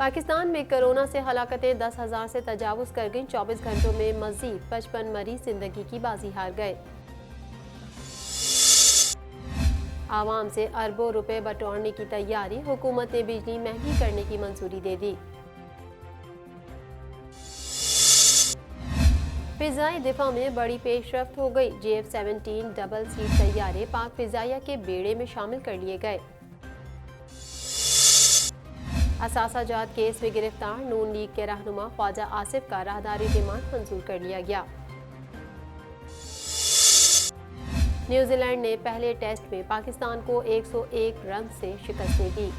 पाकिस्तान में कोरोना से हलाकतें 10,000 से तजावुज कर गईं। 24 घंटों में मजीद 55 मरीज जिंदगी की बाजी हार गए। आवाम से अरबों रुपए बटोरने की तैयारी, हुकूमत ने बिजली महंगी करने की मंजूरी दे दी। फिजाई दिफा में बड़ी पेशरफ्त हो गई। JF-17 डबल सीट तैयारे पाक फिजाइया के बेड़े में शामिल कर लिए गए। असासाजात केस में गिरफ्तार नून लीग के रहनुमा ख्वाजा आसिफ का राहदारी रिमांड मंजूर कर लिया गया। न्यूजीलैंड ने पहले टेस्ट में पाकिस्तान को 101 रन से शिकस्त दी।